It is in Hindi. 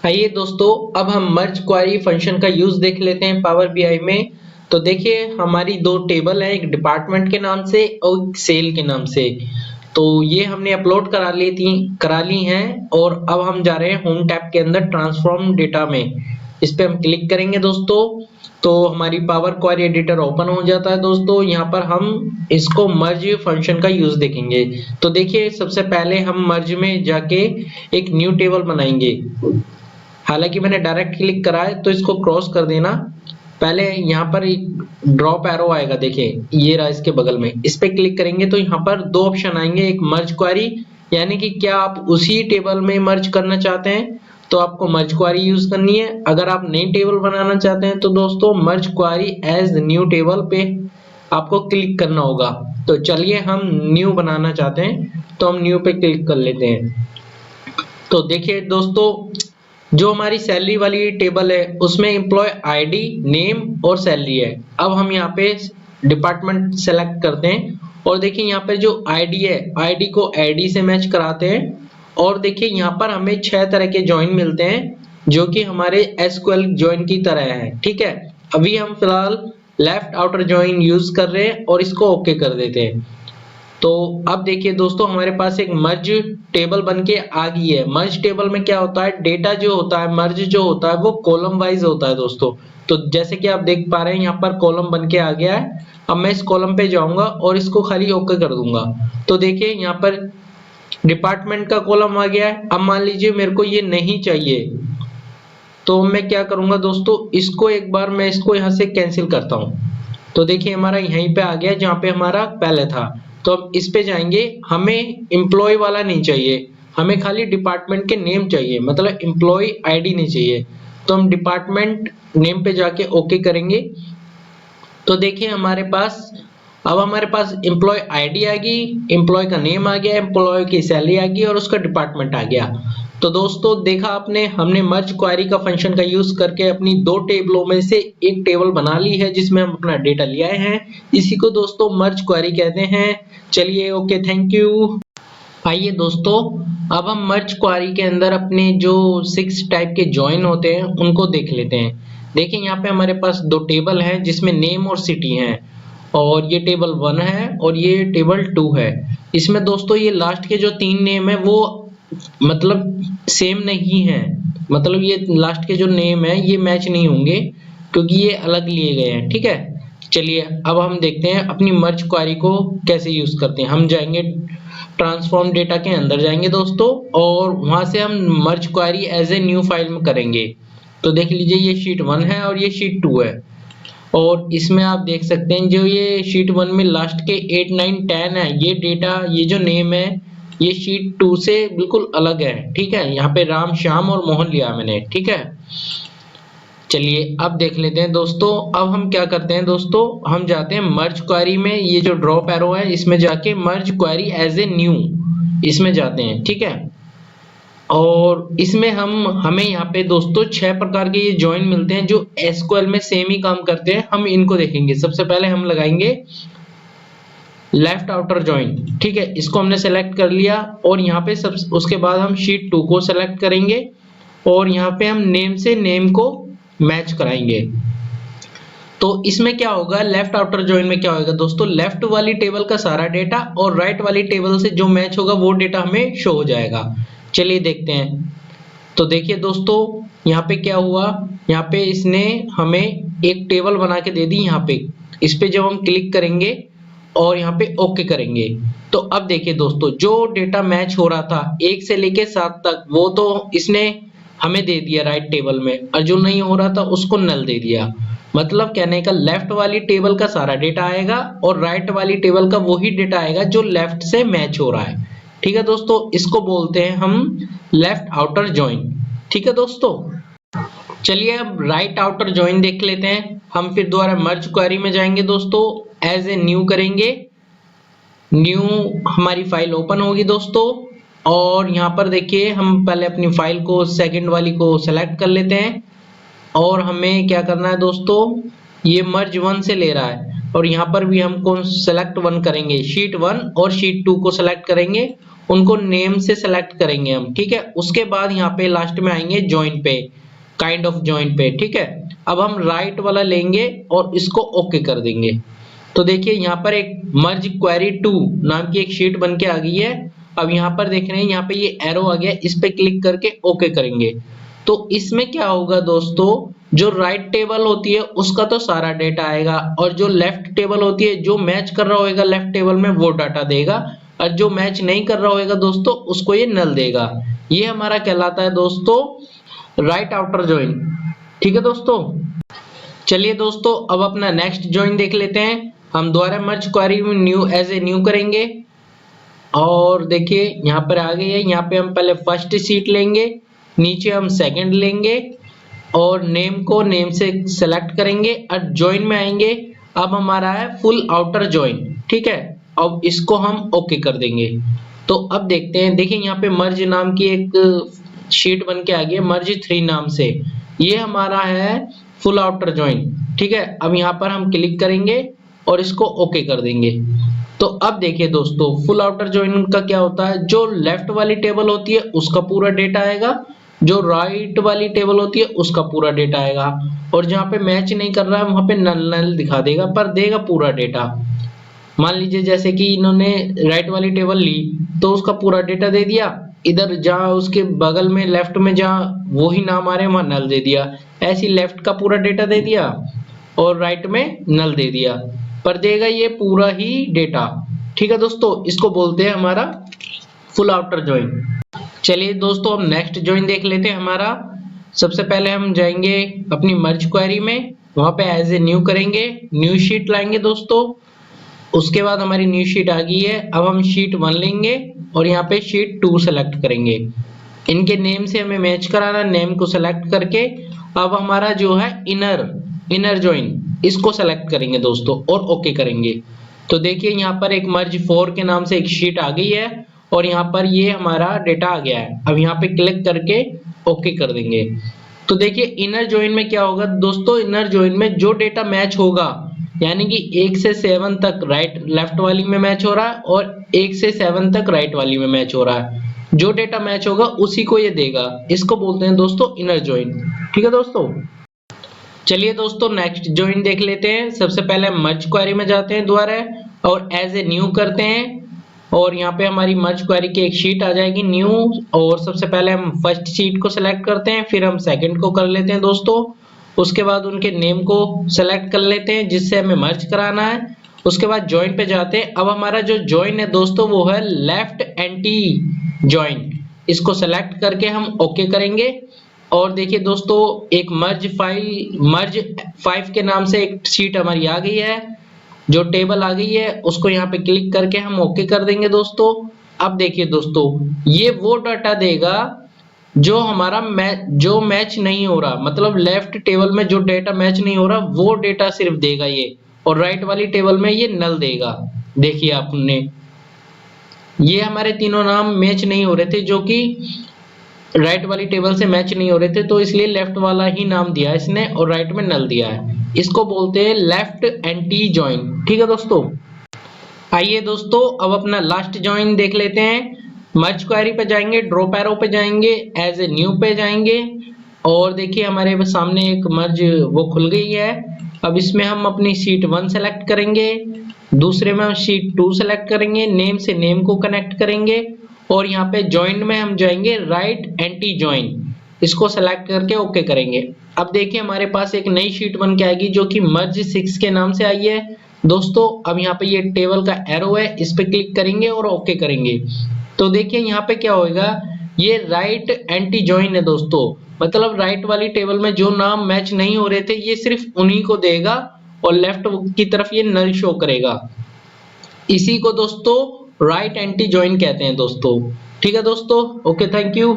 आइए दोस्तों, अब हम मर्ज क्वेरी फंक्शन का यूज देख लेते हैं पावर बीआई में। तो देखिए हमारी दो टेबल है, एक डिपार्टमेंट के नाम से और एक सेल के नाम से। तो ये हमने अपलोड करा ली हैं और अब हम जा रहे हैं होम टैब के अंदर ट्रांसफॉर्म डेटा में। इस पे हम क्लिक करेंगे दोस्तों, तो हमारी पावर क्वेरी एडिटर ओपन हो जाता है दोस्तों। यहाँ पर हम इसको मर्ज फंक्शन का यूज देखेंगे। तो देखिए सबसे पहले हम मर्ज में जाके एक न्यू टेबल बनाएंगे। हालांकि मैंने डायरेक्ट क्लिक करा है तो इसको क्रॉस कर देना। पहले यहाँ पर एक ड्रॉप एरो आएगा, देखिए ये रहा इसके बगल में, इस पे क्लिक करेंगे तो यहाँ पर दो ऑप्शन आएंगे, एक मर्ज क्वेरी, यानी कि क्या आप उसी टेबल में मर्ज करना चाहते हैं तो आपको मर्ज क्वेरी यूज करनी है। अगर आप नई टेबल बनाना चाहते हैं तो दोस्तों मर्ज क्वेरी एज न्यू टेबल पे आपको क्लिक करना होगा। तो चलिए हम न्यू बनाना चाहते हैं तो हम न्यू पे क्लिक कर लेते हैं। तो देखिए दोस्तों, जो हमारी सैलरी वाली टेबल है उसमें एम्प्लॉय आईडी, नेम और सैलरी है। अब हम यहाँ पे डिपार्टमेंट सेलेक्ट करते हैं और देखिए यहाँ पे जो आईडी है, आईडी को आईडी से मैच कराते हैं। और देखिए यहाँ पर हमें 6 तरह के ज्वाइन मिलते हैं जो कि हमारे एसक्यूएल ज्वाइन की तरह है। ठीक है, अभी हम फिलहाल लेफ्ट आउटर ज्वाइन यूज कर रहे हैं और इसको ओके कर देते हैं। तो अब देखिए दोस्तों, हमारे पास एक मर्ज टेबल बनके आ गई है। मर्ज टेबल में क्या होता है, डेटा जो होता है, मर्ज जो होता है वो कॉलम वाइज होता है दोस्तों। तो जैसे कि आप देख पा रहे हैं यहाँ पर कॉलम बनके आ गया है। अब मैं इस कॉलम पे जाऊंगा और इसको खाली ओके कर दूंगा। तो देखिए यहाँ पर डिपार्टमेंट का कॉलम आ गया है। अब मान लीजिए मेरे को ये नहीं चाहिए तो मैं क्या करूंगा दोस्तों, इसको एक बार मैं इसको यहाँ से कैंसिल करता हूँ। तो देखिए हमारा यहीं पे आ गया जहाँ पे हमारा पहले था। तो अब इस पे जाएंगे, हमें एम्प्लॉय वाला नहीं चाहिए, हमें खाली डिपार्टमेंट के नेम चाहिए, मतलब एम्प्लॉय आईडी नहीं चाहिए। तो हम डिपार्टमेंट नेम पे जाके ओके करेंगे। तो देखिए अब हमारे पास एम्प्लॉय आईडी आ गई, एम्प्लॉय का नेम आ गया, एम्प्लॉय की सैलरी आ गई और उसका डिपार्टमेंट आ गया। तो दोस्तों देखा आपने, हमने मर्ज क्वेरी का फंक्शन का यूज करके अपनी दो टेबलों में से एक टेबल बना ली है जिसमें हम अपना डेटा ले आए हैं। इसी को दोस्तों मर्ज क्वेरी कहते हैं। चलिए ओके, थैंक यू। आइए दोस्तों, अब हम मर्ज क्वेरी के अंदर अपने जो 6 टाइप के ज्वाइन होते हैं उनको देख लेते हैं। देखिए यहाँ पे हमारे पास दो टेबल हैं जिसमें नेम और सिटी हैं, और ये टेबल 1 है और ये टेबल 2 है। इसमें दोस्तों ये लास्ट के जो 3 नेम है वो मतलब सेम नहीं है, मतलब ये लास्ट के जो नेम है ये मैच नहीं होंगे क्योंकि ये अलग लिए गए हैं। ठीक है, चलिए अब हम देखते हैं अपनी मर्ज क्वेरी को कैसे यूज करते हैं। हम जाएंगे ट्रांसफॉर्म डेटा के अंदर जाएंगे दोस्तों और वहां से हम merge query as a new file में करेंगे। तो देख लीजिए ये शीट 1 है और ये शीट 2 है, और इसमें आप देख सकते हैं जो ये शीट 1 में लास्ट के 8, 9, 10 है, ये डेटा, ये जो नेम है ये शीट 2 से बिल्कुल अलग है। ठीक है, यहाँ पे राम, श्याम और मोहन लिया मैंने। ठीक है, चलिए अब देख लेते हैं दोस्तों। अब हम क्या करते हैं दोस्तों, हम जाते हैं मर्ज क्वेरी में, ये जो ड्रॉप एरो है इसमें जाके मर्ज क्वेरी एज ए न्यू इसमें जाते हैं। ठीक है, और इसमें हमें यहाँ पे दोस्तों 6 प्रकार के ये ज्वाइन मिलते हैं जो एसक्यूएल में सेम ही काम करते हैं। हम इनको देखेंगे। सबसे पहले हम लगाएंगे लेफ्ट आउटर ज्वाइन। ठीक है, इसको हमने सेलेक्ट कर लिया और यहाँ पे उसके बाद हम शीट 2 को सेलेक्ट करेंगे और यहाँ पे हम नेम से नेम को मैच कराएंगे। तो इसमें क्या होगा, लेफ्ट आउटर ज्वाइन में क्या होगा दोस्तों, लेफ्ट वाली टेबल का सारा डेटा और राइट वाली टेबल से जो मैच होगा वो डेटा हमें शो हो जाएगा। चलिए देखते हैं। तो देखिए दोस्तों यहाँ पे क्या हुआ, यहाँ पे इसने हमें एक टेबल बना के दे दी। यहाँ पे इस पे जब हम क्लिक करेंगे और यहाँ पे ओके करेंगे तो अब देखिए दोस्तों जो डेटा मैच हो रहा था 1 से लेके 7 तक वो तो इसने हमें दे दिया राइट टेबल में, और जो नहीं हो रहा था उसको नल दे दिया। मतलब कहने का लेफ्ट वाली टेबल का सारा डेटा आएगा और राइट वाली टेबल का वही डेटा आएगा जो लेफ्ट से मैच हो रहा है। ठीक है दोस्तों, इसको बोलते हैं हम लेफ्ट आउटर ज्वाइन। ठीक है दोस्तों, चलिए अब राइट आउटर ज्वाइन देख लेते हैं। हम फिर दोबारा मर्ज क्वेरी में जाएंगे दोस्तों, एज ए न्यू करेंगे। न्यू हमारी फाइल ओपन होगी दोस्तों, और यहाँ पर देखिए हम पहले अपनी फाइल को सेकंड वाली को सेलेक्ट कर लेते हैं और हमें क्या करना है दोस्तों, ये मर्ज 1 से ले रहा है और यहाँ पर भी हम कौन सेलेक्ट 1 करेंगे, शीट 1 और शीट 2 को सेलेक्ट करेंगे उनको नेम से सेलेक्ट करेंगे हम, ठीक है। उसके बाद यहाँ पे लास्ट में आएंगे ज्वाइन पे, काइंड ऑफ ज्वाइन पे, ठीक है। अब हम राइट वाला लेंगे और इसको ओके कर देंगे। तो देखिए यहाँ पर एक मर्ज क्वेरी 2 नाम की एक शीट बन के आ गई है। अब यहाँ पर देख रहे हैं यहाँ पे ये एरो आ गया, इस पे क्लिक करके ओके करेंगे। तो इसमें क्या होगा दोस्तों, जो राइट टेबल होती है उसका तो सारा डेटा आएगा, और जो लेफ्ट टेबल होती है जो मैच कर रहा होगा लेफ्ट टेबल में वो डाटा देगा, और जो मैच नहीं कर रहा होगा दोस्तों उसको ये नल देगा। ये हमारा कहलाता है दोस्तों राइट आउटर ज्वाइन, ठीक है दोस्तों। चलिए दोस्तों अब अपना नेक्स्ट ज्वाइन देख लेते हैं। हम दोबारा मर्ज क्वेरी में न्यू एज ए न्यू करेंगे, और देखिए यहाँ पर आ गई है। यहाँ पे हम पहले फर्स्ट सीट लेंगे, नीचे हम सेकंड लेंगे, और नेम को नेम से सेलेक्ट करेंगे और ज्वाइन में आएंगे। अब हमारा है फुल आउटर ज्वाइन, ठीक है। अब इसको हम ओके कर देंगे। तो अब देखते हैं, देखिए यहाँ पे मर्ज नाम की एक शीट बन के आ गई है, मर्ज 3 नाम से। ये हमारा है फुल आउटर ज्वाइन, ठीक है। अब यहाँ पर हम क्लिक करेंगे और इसको ओके कर देंगे। तो अब देखिए दोस्तों फुल आउटर ज्वाइन का क्या होता है, जो लेफ्ट वाली टेबल होती है उसका पूरा डेटा आएगा, जो राइट वाली टेबल होती है उसका पूरा डेटा आएगा, और जहाँ पे मैच नहीं कर रहा है वहां पे नल नल दिखा देगा, पर देगा पूरा डेटा। मान लीजिए जैसे कि इन्होंने राइट वाली टेबल ली तो उसका पूरा डेटा दे दिया, इधर जहाँ उसके बगल में लेफ्ट में जहाँ वही नाम आ रहे हैं वहां नल दे दिया, ऐसी लेफ्ट का पूरा डेटा दे दिया और राइट में नल दे दिया, पर देगा ये पूरा ही डेटा, ठीक है दोस्तों। इसको बोलते हैं हमारा फुल आउटर ज्वाइन। चलिए दोस्तों अब नेक्स्ट ज्वाइन देख लेते हैं हमारा। सबसे पहले हम जाएंगे अपनी मर्ज क्वेरी में, वहां पे एज ए न्यू करेंगे, न्यू शीट लाएंगे दोस्तों। उसके बाद हमारी न्यू शीट आ गई है। अब हम शीट 1 लेंगे और यहाँ पे शीट 2 सेलेक्ट करेंगे। इनके नेम से हमें मैच कराना, नेम को सेलेक्ट करके अब हमारा जो है इनर ज्वाइन इसको सेलेक्ट करेंगे दोस्तों और ओके करेंगे। तो देखिए यहाँ पर एक मर्ज 4 के नाम से एक शीट आ गई है और यहाँ पर ये हमारा डेटा आ गया है। अब यहाँ पे क्लिक करके ओके कर देंगे। तो देखिए इनर ज्वाइन में क्या होगा दोस्तों, इनर ज्वाइन में जो डेटा मैच होगा, यानी कि 1 से 7 तक राइट लेफ्ट वाली में मैच हो रहा है और 1 से 7 तक राइट वाली में मैच हो रहा है, जो डेटा मैच होगा उसी को ये देगा। इसको बोलते हैं दोस्तों इनर ज्वाइन, ठीक है दोस्तों। चलिए दोस्तों नेक्स्ट ज्वाइन देख लेते हैं। सबसे पहले हम मर्ज क्वेरी में जाते हैं दोबारा और एज ए न्यू करते हैं, और यहाँ पे हमारी मर्ज क्वेरी की एक शीट आ जाएगी न्यू, और सबसे पहले हम फर्स्ट शीट को सेलेक्ट करते हैं, फिर हम सेकंड को कर लेते हैं दोस्तों। उसके बाद उनके नेम को सेलेक्ट कर लेते हैं जिससे हमें मर्ज कराना है। उसके बाद ज्वाइन पे जाते हैं। अब हमारा जो ज्वाइन है दोस्तों वो है लेफ्ट एंटी ज्वाइन, इसको सेलेक्ट करके हम ओके करेंगे। और देखिए दोस्तों एक मर्ज 5 के नाम से एक शीट हमारी आ गई है, जो टेबल आ गई है, उसको यहाँ पे क्लिक करके हम ओके कर देंगे दोस्तों। अब देखिए दोस्तों ये वो डाटा देगा जो हमारा जो मैच नहीं हो रहा, मतलब लेफ्ट टेबल में जो डेटा मैच नहीं हो रहा वो डेटा सिर्फ देगा ये, और राइट वाली टेबल में ये नल देगा। देखिए आपने ये हमारे तीनों नाम मैच नहीं हो रहे थे, जो कि राइट वाली टेबल से मैच नहीं हो रहे थे, तो इसलिए लेफ्ट वाला ही नाम दिया इसने और राइट में नल दिया है। इसको बोलते हैं लेफ्ट एंटी ज्वाइन, ठीक है दोस्तों। आइए दोस्तों अब अपना लास्ट ज्वाइन देख लेते हैं। मर्ज क्वेरी पे जाएंगे, ड्रॉप एरो पे जाएंगे, एज ए न्यू पे जाएंगे, और देखिए हमारे सामने एक मर्ज वो खुल गई है। अब इसमें हम अपनी शीट 1 सेलेक्ट करेंगे, दूसरे में हम शीट 2 सेलेक्ट करेंगे, नेम से नेम को कनेक्ट करेंगे, और यहाँ पे ज्वाइन में हम जाएंगे राइट एंटी ज्वाइन, इसको सेलेक्ट करके ओके करेंगे। अब देखिए हमारे पास एक नई शीट बन के आएगी जो कि मर्ज 6 के नाम से आई है दोस्तों। अब यहाँ पे ये टेबल का एरो है, इस पे क्लिक करेंगे और ओके करेंगे। तो देखिए यहाँ पे क्या होएगा, ये राइट एंटी ज्वाइन है दोस्तों, मतलब राइट वाली टेबल में जो नाम मैच नहीं हो रहे थे ये सिर्फ उन्हीं को देगा, और लेफ्ट की तरफ ये नल शो करेगा। इसी को दोस्तों राइट एंटी ज्वाइन कहते हैं दोस्तों, ठीक है दोस्तों। Okay, thank you.